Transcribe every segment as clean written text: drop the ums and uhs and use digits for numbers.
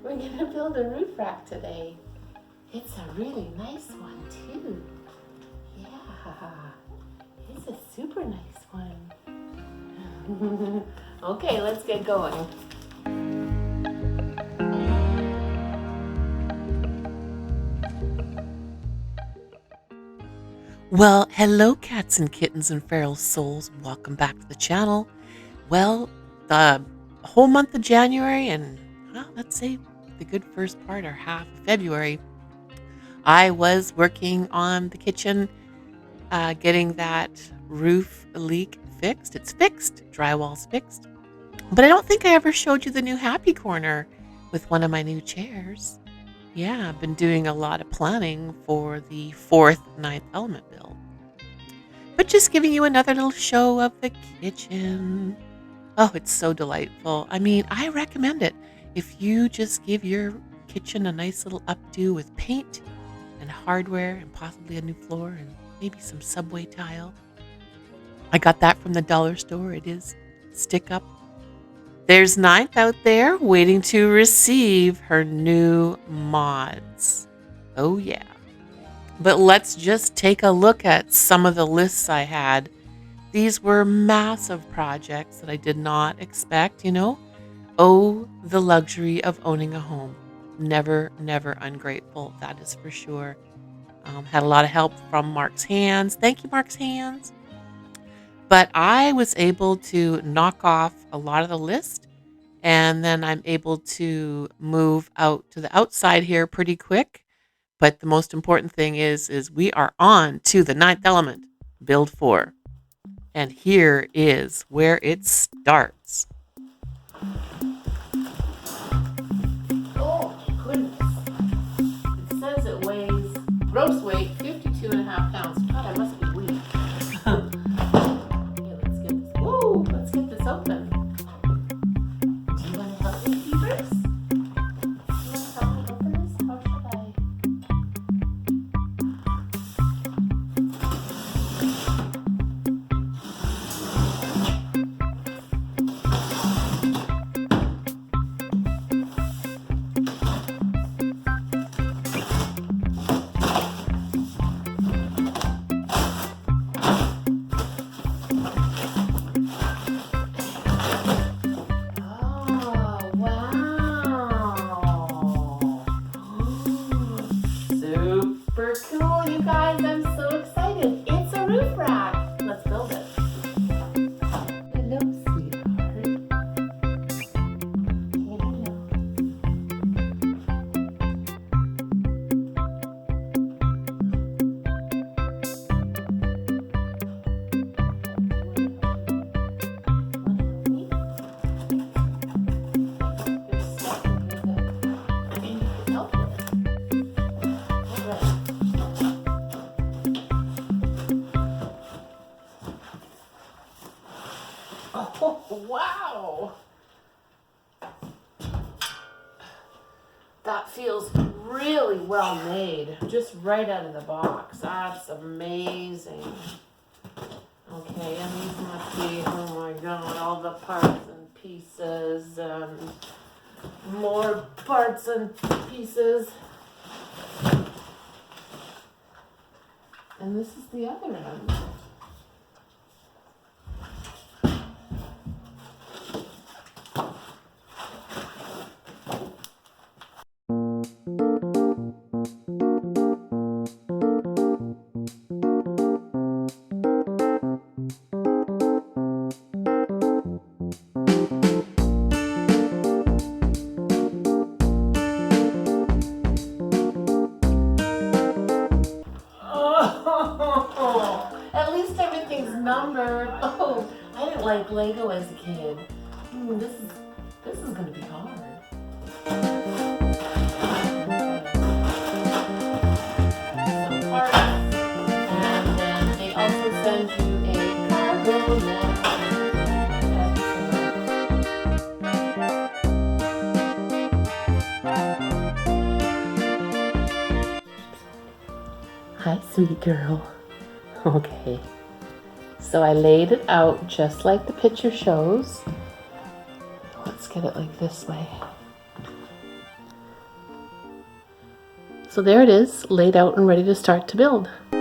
We're gonna build a roof rack today. It's a really nice one too. Yeah, it's a super nice one. Okay, let's get going. Well, hello cats and kittens and feral souls. Welcome back to the channel. Well, the whole month of January and, well, let's say the good first part or half of February, I was working on the kitchen, getting that roof leak fixed. It's fixed, drywall's fixed. But I don't think I ever showed you the new happy corner with one of my new chairs. Yeah, I've been doing a lot of planning for the 4th ninth element build. But just giving you another little show of the kitchen. Oh, it's so delightful. I mean, I recommend it. If you just give your kitchen a nice little updo with paint and hardware and possibly a new floor and maybe some subway tile. I got that from the dollar store. It is stick up. There's Ninth out there waiting to receive her new mods. Oh yeah. But let's just take a look at some of the lists I had. These were massive projects that I did not expect, you know. Oh, the luxury of owning a home. Never, never ungrateful, that is for sure. Had a lot of help from Mark's Hands. Thank you, Mark's Hands. But I was able to knock off a lot of the list, and then I'm able to move out to the outside here pretty quick. But the most important thing is we are on to the 9th element, build 4. And here is where it starts. Oh, goodness. It says it weighs, gross weight, 52.5 pounds. God, I must be weak. Okay, let's get this. Whoa, let's get this open. Do you want to help me, Beavers? Do you want to help me open this? How should I? Super cool, you guys. I'm so excited. It's a roof rack. Let's build it. Hello, sweetheart. Hello. Oh, wow! That feels really well made, just right out of the box. That's amazing. Okay, and these must be, oh my god, all the parts and pieces and more parts and pieces. And this is the other end. At least everything's numbered. Oh, I didn't like Lego as a kid. This is gonna be hard. Some parts, and then they also send you a cargo net. Hi, sweet girl. Okay, so I laid it out just like the picture shows. Let's get it like this way. So there it is, laid out and ready to start to build. Do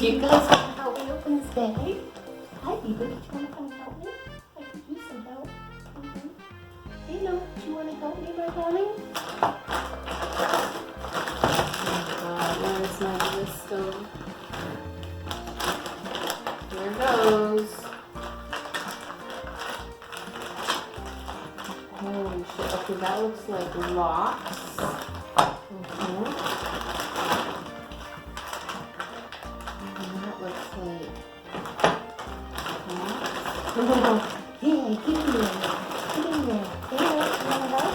you guys want to help me open this bag? Hi, Beaver. Do you want to come and help me? I could use some help. Hey, no. Do you want to help me, my darling? Where's my list go? Here it goes. Holy shit. Okay, that looks like rocks. That looks like rocks. Yeah, get in there. Get in there. Hey, you want to help?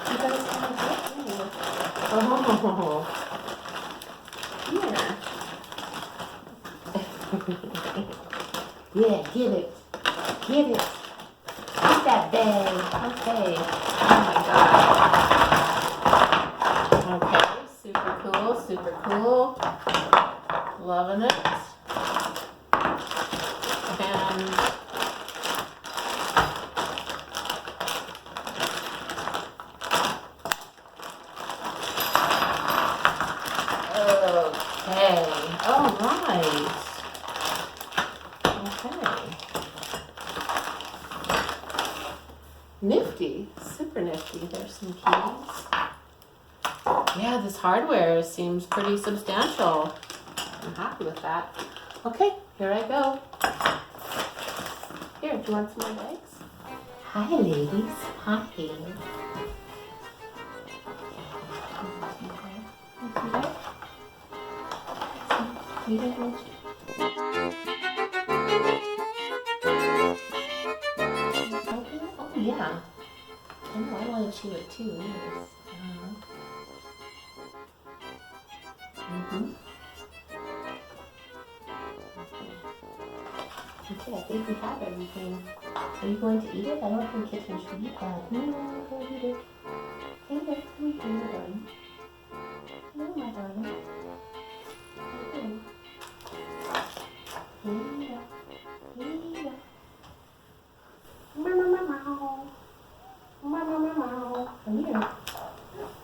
You guys want to help me? Oh. Here. Yeah, get it. Get it. Get that bag. Okay. Oh my god. Okay, super cool, super cool. Loving it. And okay. All right. Okay. Nifty. Super nifty. There's some keys. Yeah, this hardware seems pretty substantial. I'm happy with that. Okay, here I go. Here, do you want some more bags? Hi, ladies. Hi. Oh, yeah. I know, I want to chew it too. Yes. Okay, I think we have everything. Are you going to eat it? I don't think kittens should eat that. No, go eat it. Hey there, come here, my darling. No, my darling. Okay. Here. Here. Meow, meow, meow. Meow, meow, meow, meow. Come here.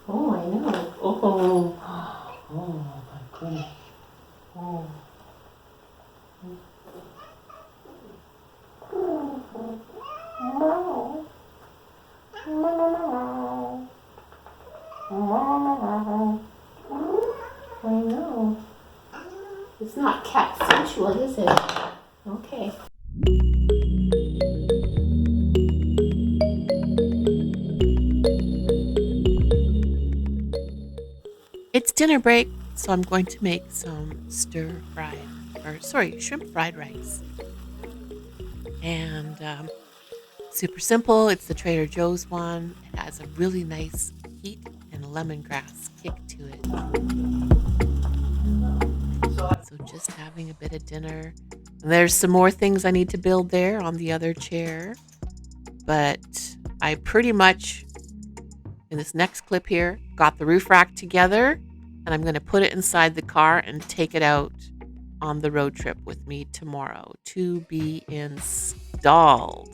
Oh, I know. Oh, oh my goodness. Oh. I know. It's not cat sensual, is it? Okay. It's dinner break, so I'm going to make some shrimp fried rice. And super simple. It's the Trader Joe's one. It has a really nice heat and lemongrass kick to it. So just having a bit of dinner. And there's some more things I need to build there on the other chair. But I pretty much, in this next clip here, got the roof rack together. And I'm going to put it inside the car and take it out on the road trip with me tomorrow to be installed.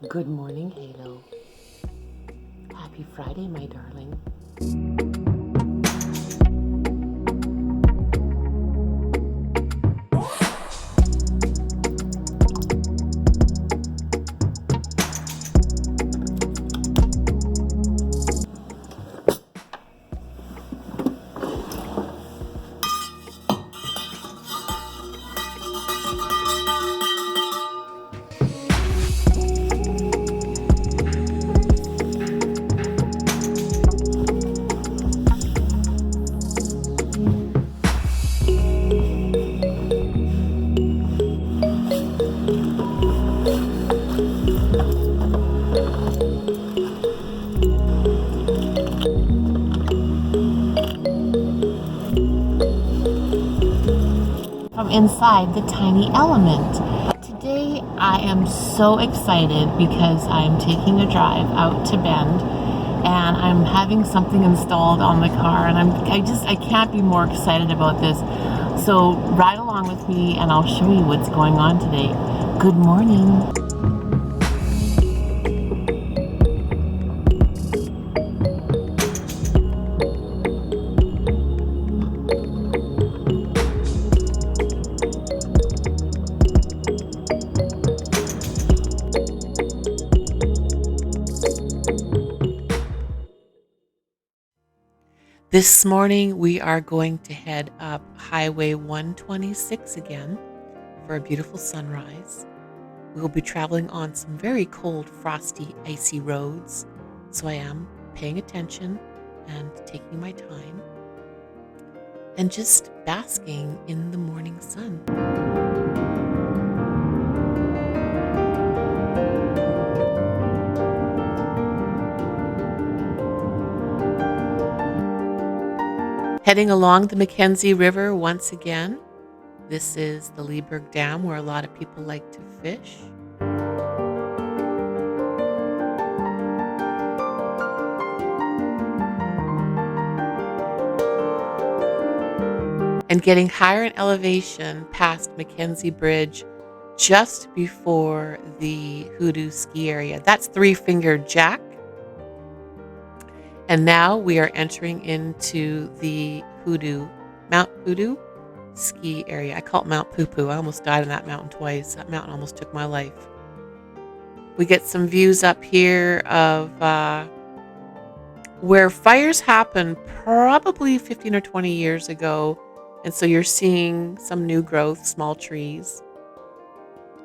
Good morning, Halo. Happy Friday, my darling. inside the tiny ELMNT. Today I am so excited because I'm taking a drive out to Bend and I'm having something installed on the car, and I can't be more excited about this. So ride along with me and I'll show you what's going on today. Good morning. This morning we are going to head up Highway 126 again for a beautiful sunrise. We will be traveling on some very cold, frosty, icy roads, so I am paying attention and taking my time and just basking in the morning sun. Heading along the Mackenzie River once again. This is the Leeberg Dam, where a lot of people like to fish. And getting higher in elevation past Mackenzie Bridge just before the Hoodoo ski area. That's Three Fingered Jack. And now we are entering into the Mount Hoodoo ski area. I call it Mount Poo Poo. I almost died on that mountain twice. That mountain almost took my life. We get some views up here of where fires happened probably 15 or 20 years ago. And so you're seeing some new growth, small trees.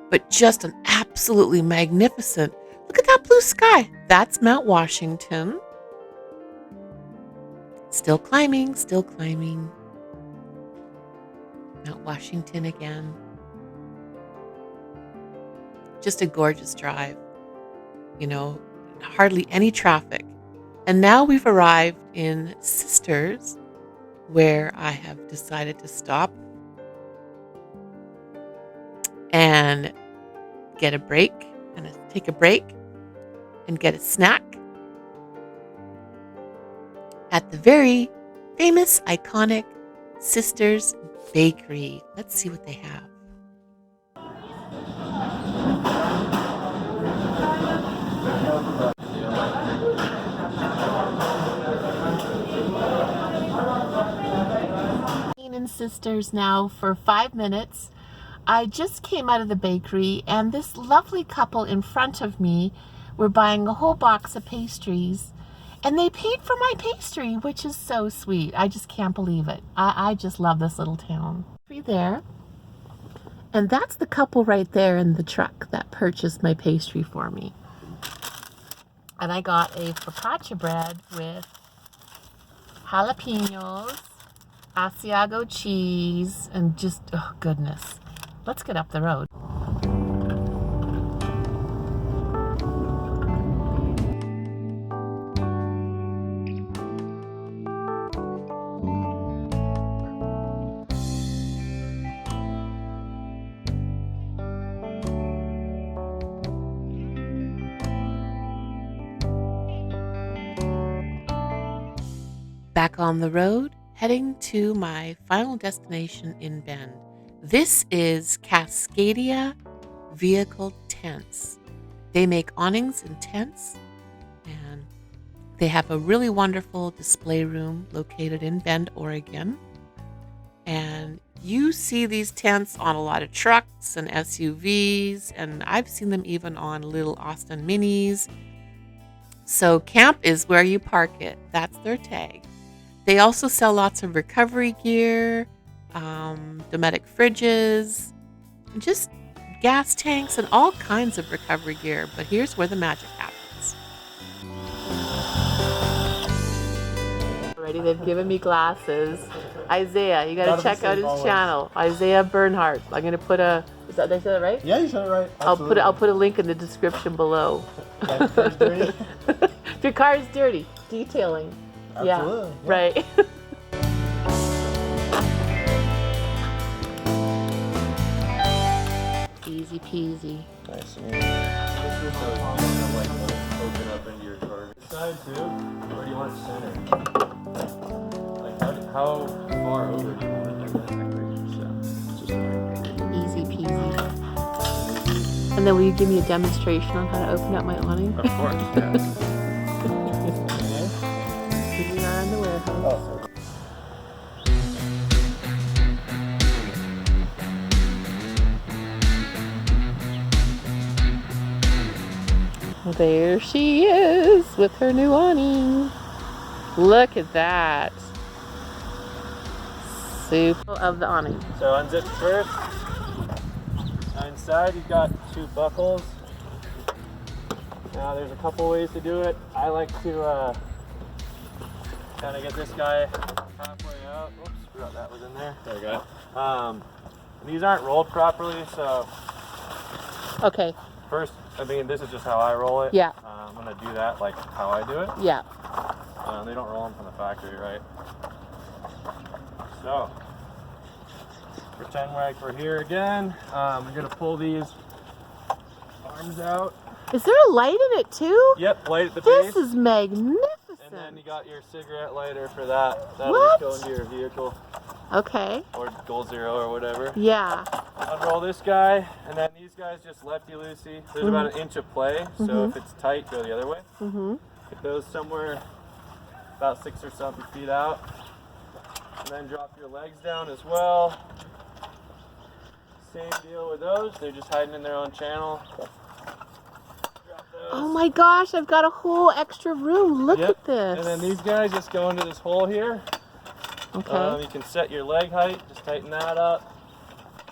But just an absolutely magnificent, look at that blue sky. That's Mount Washington. Still climbing, still climbing. Mount Washington again. Just a gorgeous drive. You know, hardly any traffic. And now we've arrived in Sisters, where I have decided to stop and get a break and take a break and get a snack at the very famous, iconic Sisters Bakery. Let's see what they have. In Sisters now for 5 minutes. I just came out of the bakery and this lovely couple in front of me were buying a whole box of pastries. And they paid for my pastry, which is so sweet. I just can't believe it. I just love this little town. There. And that's the couple right there in the truck that purchased my pastry for me. And I got a focaccia bread with jalapenos, Asiago cheese, and just, oh goodness. Let's get up the road. Back on the road, heading to my final destination in Bend. This is Cascadia Vehicle Tents. They make awnings and tents, and they have a really wonderful display room located in Bend, Oregon. And you see these tents on a lot of trucks and SUVs, and I've seen them even on little Austin Minis. So camp is where you park it. That's their tag. They also sell lots of recovery gear, Dometic fridges, just gas tanks and all kinds of recovery gear. But here's where the magic happens. Already, they've given me glasses. Isaiah, you got to check out his channel. Isaiah Bernhardt. I'm going to put a. Is that, did I say that right? Yeah, you said it right. Absolutely. I'll put a link in the description below. If your car's dirty. If your car is dirty, detailing. Absolutely. Yeah, right. Easy peasy. Nice and easy. This is so you can like open up into your card. This side too, or do you want center? Like how far over do you want it? Easy peasy. And then will you give me a demonstration on how to open up my awning? Of course, yeah. Here we are in the warehouse. Oh. There she is with her new awning. Look at that. Super of the awning. So unzip first. Now inside you've got 2 buckles. Now there's a couple ways to do it. I like to kind of get this guy halfway out. Oops, forgot that was in there. There we go. These aren't rolled properly, so Okay. first, I mean, this is just how I roll it. Yeah. I'm gonna do that like how I do it. Yeah. They don't roll them from the factory, right? So, pretend like we're here again. We're gonna pull these arms out. Is there a light in it too? Yep, light at the This base. is magnificent. And then you got your cigarette lighter for that. That'll What? just go into your vehicle Okay. or Goal Zero or whatever. Yeah. Unroll this guy, and then these guys just lefty-loosey. There's about an inch of play, so if it's tight, go the other way. Get those somewhere about 6 or 7 feet out. And then drop your legs down as well. Same deal with those. They're just hiding in their own channel. Drop those. Oh my gosh, I've got a whole extra room. Look Yep. at this. And then these guys just go into this hole here. Okay. You can set your leg height, just tighten that up.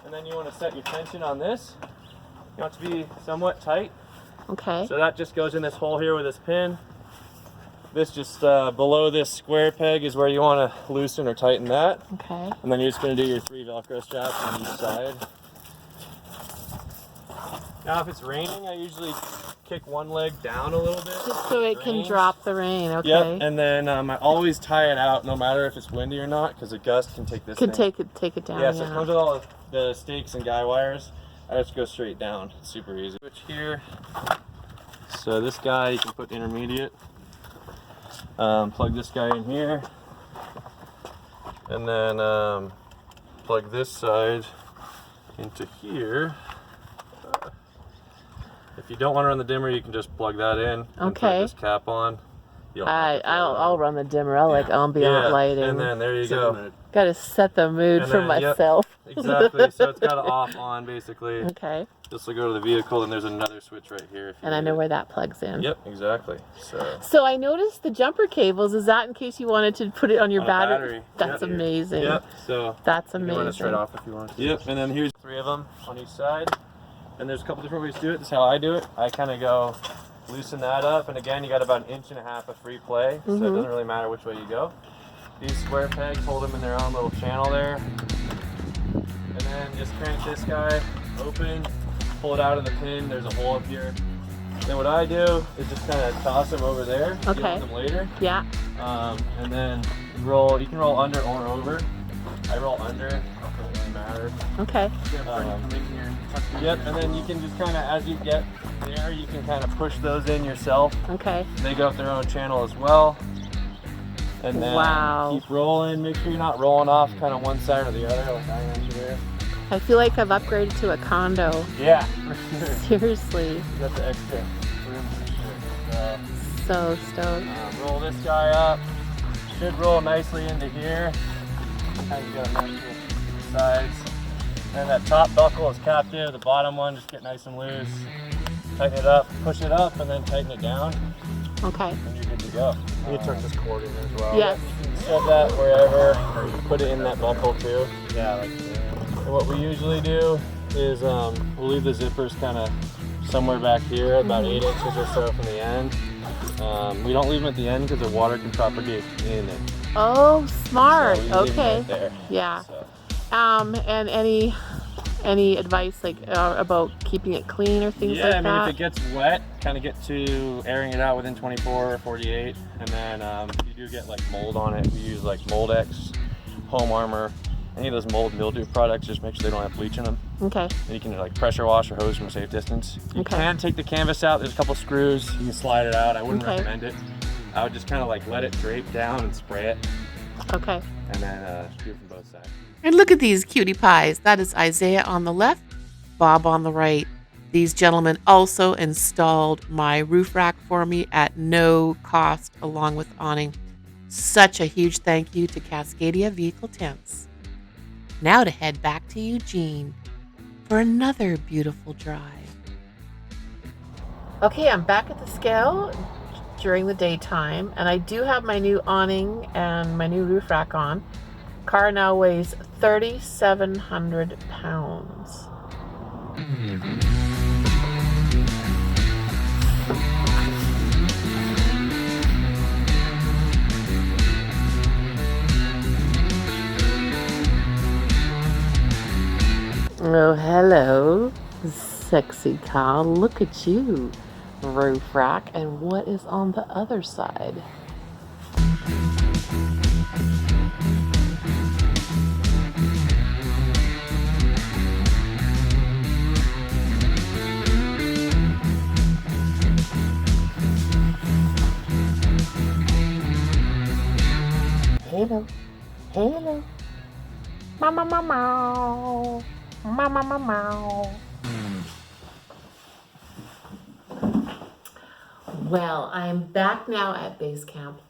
And then you want to set your tension on this. You want it to be somewhat tight. Okay. So that just goes in this hole here with this pin. This just below this square peg is where you want to loosen or tighten that. Okay. And then you're just going to do your 3 Velcro straps on each side. Now if it's raining, I usually kick one leg down a little bit. Just so it can Rain. drop the rain. Okay. Yep, and then I always tie it out no matter if it's windy or not, because a gust can take this Can thing. take it down. Yeah, so it comes with all the stakes and guy wires. I just go straight down. It's super easy. Switch here. So this guy you can put intermediate. Plug this guy in here. And then plug this side into here. If you don't want to run the dimmer, you can just plug that in and put Okay. this cap on. You don't have to throw it I'll on. run the dimmer. I like ambient Yeah, lighting. and then there you go. Gotta set the mood And for then, yep. myself. Exactly. So it's got an off on basically. Okay. This will go to the vehicle, and there's another switch right here. If you And I need know it. where that plugs in. Yep, exactly. So So I noticed the jumper cables. Is that in case you wanted to put it on your On a battery. That's Yep. amazing. Yep. So That's you can run it straight amazing. off if you want. Yep. And then here's 3 of them on each side. And there's a couple different ways to do it. This is how I do it. I kind of go loosen that up, and again, you got about 1.5 inches of free play, so it doesn't really matter which way you go. These square pegs hold them in their own little channel there. And then just crank this guy open, pull it out of the pin. There's a hole up here. Then what I do is just kind of toss them over there. Okay. Deal with them later. Yeah. And then roll. You can roll under or over. I roll under. It doesn't really matter. Okay. Yep. And then you can just kind of, as you get there, you can kind of push those in yourself. Okay. They go up their own channel as well. And then Wow. keep rolling. Make sure you're not rolling off kind of one side or the other like I am here. I feel like I've upgraded to a condo. Yeah, for sure. Seriously. You got the extra room for sure. So stoked. Roll this guy up. Should roll nicely into here. Kind of got a nice sides. And that top buckle is captive. The bottom one, just get nice and loose. Tighten it up, push it up, and then tighten it down. Okay. And you're good to go. You tuck this cord in as well. Yes. Shove that wherever, or you can put it in that buckle too. Yeah, like And what we usually do is we'll leave the zippers kind of somewhere back here, about 8 inches or so from the end. We don't leave them at the end because the water can propagate in it. Oh, smart. So we leave them Okay. right there. Yeah. So, And any advice like about keeping it clean or things yeah, like I mean, that? if it gets wet, kind of get to airing it out within 24 or 48. And then if you do get like mold on it, we use like Mold X, Home Armor, any of those mold mildew products, just make sure they don't have bleach in them. Okay. And you can like pressure wash or hose from a safe distance. You Okay. can take the canvas out. There's a couple screws. You can slide it out. I wouldn't Okay. recommend it. I would just kind of like let it drape down and spray it. Okay. And then screw from both sides. And look at these cutie pies. That is Isaiah on the left, Bob on the right. These gentlemen also installed my roof rack for me at no cost along with awning. Such a huge thank you to Cascadia Vehicle Tents. Now to head back to Eugene for another beautiful drive. Okay, I'm back at the scale during the daytime, and I do have my new awning and my new roof rack on. Car now weighs 3,700 pounds. Oh, hello, sexy car. Look at you, roof rack. And what is on the other side? Hello, hello. Mama, mama. Mama, mama. Well, I'm back now at base camp,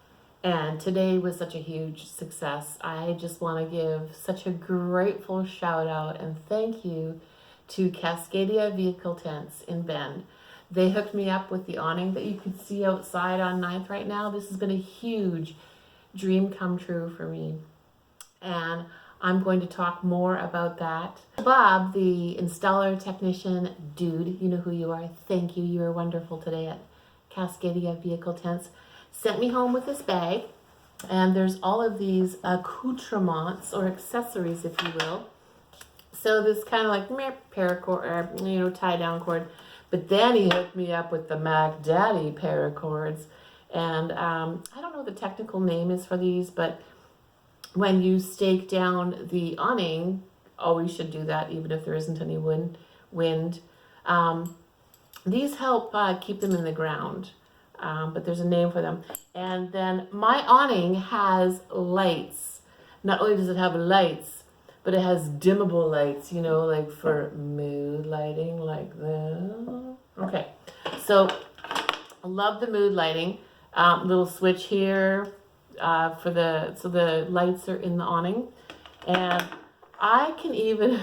and today was such a huge success. I just want to give such a grateful shout out and thank you to Cascadia Vehicle Tents in Bend. They hooked me up with the awning that you can see outside on 9th right now. This has been a huge dream come true for me, and I'm going to talk more about that. Bob, the installer technician dude, you know who you are. Thank you. You were wonderful today at Cascadia Vehicle Tents. Sent me home with this bag, and there's all of these accoutrements or accessories, if you will. So this kind of like paracord, tie down cord. But then he hooked me up with the Mac Daddy paracords, and I don't know what the technical name is for these, but when you stake down the awning, always should do that, even if there isn't any wind. These help keep them in the ground, but there's a name for them. And then my awning has lights. Not only does it have lights, but it has dimmable lights, like for mood lighting, like that. Okay, so I love the mood lighting. Little switch here. So the lights are in the awning, and I can even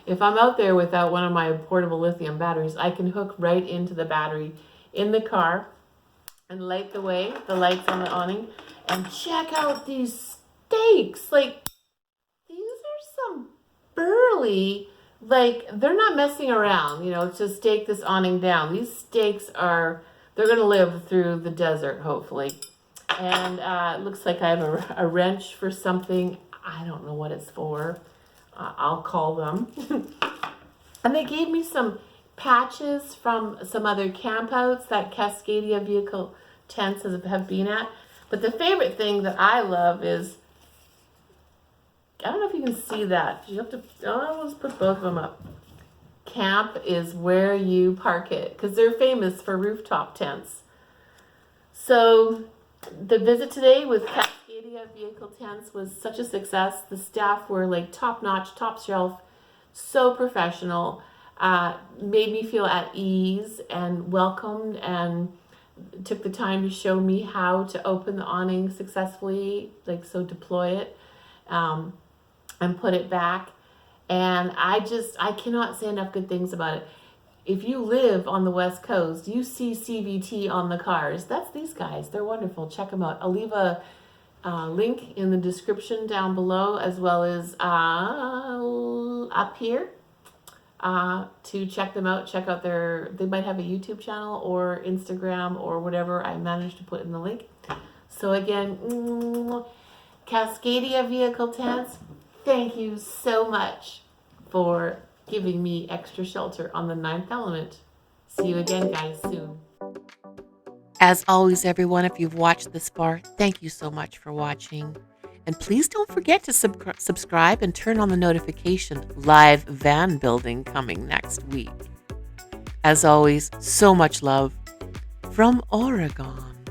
if I'm out there without one of my portable lithium batteries, I can hook right into the battery in the car and light the lights on the awning. And check out these stakes. Like, these are some burly, like, they're not messing around, to stake this awning down. These stakes they're gonna live through the desert, hopefully. And it looks like I have a wrench for something. I don't know what it's for. I'll call them. And they gave me some patches from some other campouts that Cascadia Vehicle Tents have been at. But the favorite thing that I love is, I don't know if you can see that. You have to, let's put both of them up. Camp is where you park it, because they're famous for rooftop tents. So the visit today with Cascadia Vehicle Tents was such a success. The staff were like top-notch, top shelf, so professional, made me feel at ease and welcomed, and took the time to show me how to open the awning successfully, deploy it, and put it back. And I cannot say enough good things about it. If you live on the West Coast, you see CVT on the cars. That's these guys. They're wonderful. Check them out. I'll leave a link in the description down below, as well as up here to check them out. Check out they might have a YouTube channel or Instagram or whatever I managed to put in the link. So again, Cascadia Vehicle Tents, thank you so much for giving me extra shelter on the 9th element. See you again, guys, soon. As always, everyone, if you've watched this far, thank you so much for watching. And please don't forget to subscribe and turn on the notification. Live van building coming next week. As always, so much love from Oregon.